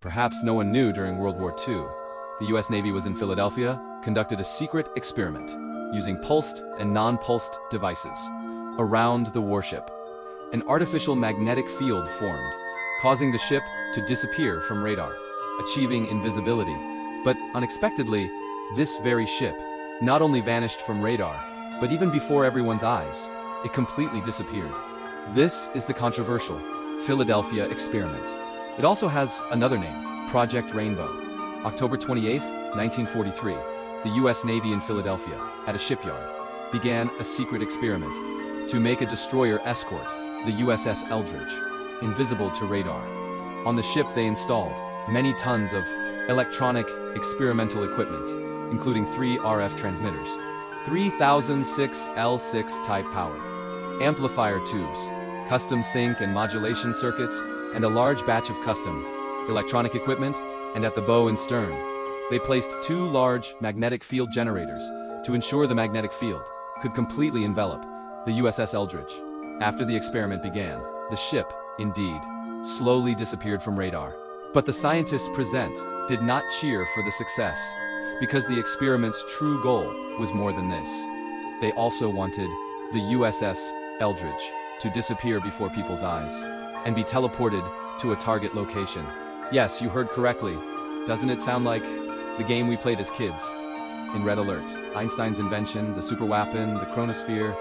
Perhaps no one knew during World War II. The US Navy was in Philadelphia, conducted a secret experiment using pulsed and non-pulsed devices around the warship. An artificial magnetic field formed, causing the ship to disappear from radar, achieving invisibility. But unexpectedly, this very ship not only vanished from radar, but even before everyone's eyes, it completely disappeared. This is the controversial Philadelphia experiment. It also has another name, Project Rainbow. October 28, 1943, the US Navy in Philadelphia, at a shipyard, began a secret experiment to make a destroyer escort, the USS Eldridge, invisible to radar. On the ship they installed many tons of electronic experimental equipment, including 3 RF transmitters, 3006 L6 type power, amplifier tubes, custom sync and modulation circuits, and a large batch of custom electronic equipment. And at the bow and stern, they placed 2 large magnetic field generators to ensure the magnetic field could completely envelop the USS Eldridge. After the experiment began, the ship, indeed, slowly disappeared from radar. But the scientists present did not cheer for the success, because the experiment's true goal was more than this. They also wanted the USS Eldridge to disappear before people's eyes and be teleported to a target location. Yes, you heard correctly. Doesn't it sound like the game we played as kids? In Red Alert, Einstein's invention, the superweapon, the chronosphere,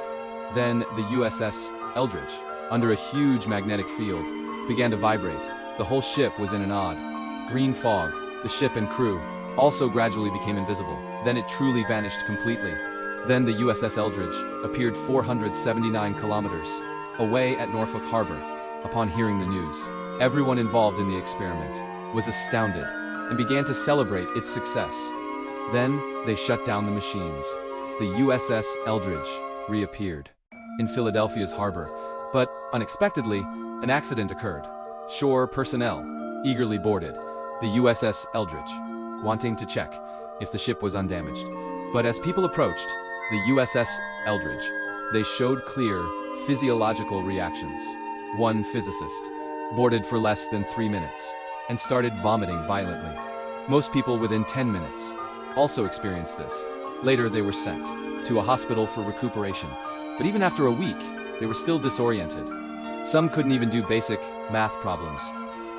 then the USS Eldridge, under a huge magnetic field, began to vibrate. The whole ship was in an odd green fog. The ship and crew also gradually became invisible. Then it truly vanished completely. Then the USS Eldridge appeared 479 kilometers away at Norfolk Harbor. Upon hearing the news, everyone involved in the experiment was astounded and began to celebrate its success. Then they shut down the machines. The USS Eldridge reappeared in Philadelphia's harbor, but unexpectedly, an accident occurred. Shore personnel eagerly boarded the USS Eldridge, wanting to check if the ship was undamaged. But as people approached the USS Eldridge, they showed clear physiological reactions. One physicist boarded for less than 3 minutes and started vomiting violently. Most people within 10 minutes also experienced this. Later they were sent to a hospital for recuperation, but even after a week, they were still disoriented. Some couldn't even do basic math problems.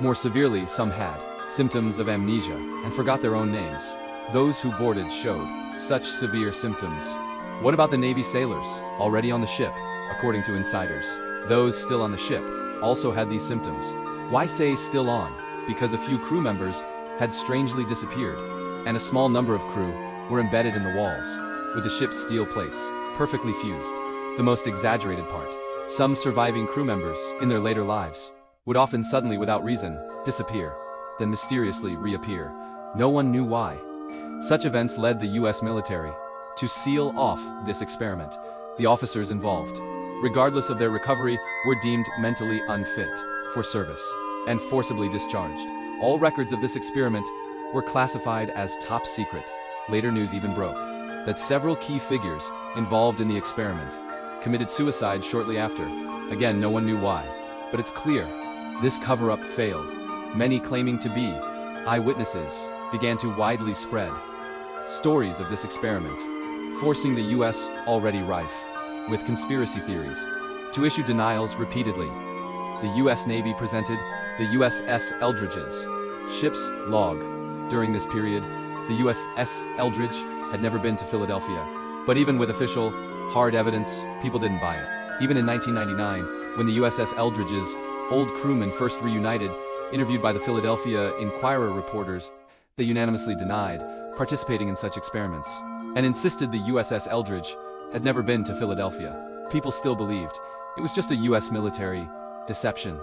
More severely, some had symptoms of amnesia and forgot their own names. Those who boarded showed such severe symptoms. What about the Navy sailors already on the ship? According to insiders, those still on the ship also had these symptoms. Why say still on? Because a few crew members had strangely disappeared, and a small number of crew were embedded in the walls, with the ship's steel plates perfectly fused. The most exaggerated part, some surviving crew members, in their later lives, would often suddenly, without reason, disappear, then mysteriously reappear. No one knew why. Such events led the US military to seal off this experiment. The officers involved, regardless of their recovery, were deemed mentally unfit for service and forcibly discharged. All records of this experiment were classified as top secret. Later news even broke that several key figures involved in the experiment committed suicide shortly after. Again, no one knew why, but it's clear this cover-up failed. Many claiming to be eyewitnesses began to widely spread stories of this experiment, forcing the US, already rife with conspiracy theories, to issue denials repeatedly. The US Navy presented the USS Eldridge's ship's log. During this period, the USS Eldridge had never been to Philadelphia, but even with official, hard evidence, people didn't buy it. Even in 1999, when the USS Eldridge's old crewmen first reunited, interviewed by the Philadelphia Inquirer reporters, they unanimously denied participating in such experiments, and insisted the USS Eldridge had never been to Philadelphia. People still believed it was just a US military deception.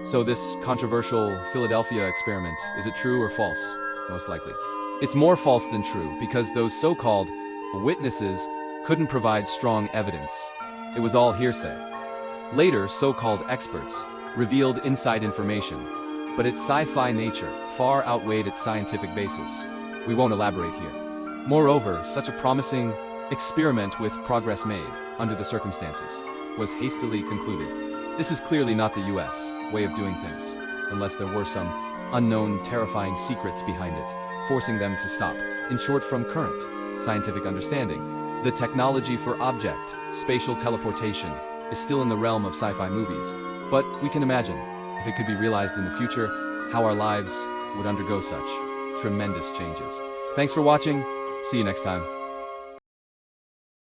So this controversial Philadelphia experiment, is it true or false? Most likely. It's more false than true, because those so-called witnesses couldn't provide strong evidence. It was all hearsay. Later, so-called experts revealed inside information, but its sci-fi nature far outweighed its scientific basis. We won't elaborate here. Moreover, such a promising experiment with progress made, under the circumstances, was hastily concluded. This is clearly not the US way of doing things, unless there were some unknown, terrifying secrets behind it, forcing them to stop. In short, from current scientific understanding, the technology for object, spatial teleportation, is still in the realm of sci-fi movies. But we can imagine, if it could be realized in the future, how our lives would undergo such tremendous changes. Thanks for watching. See you next time.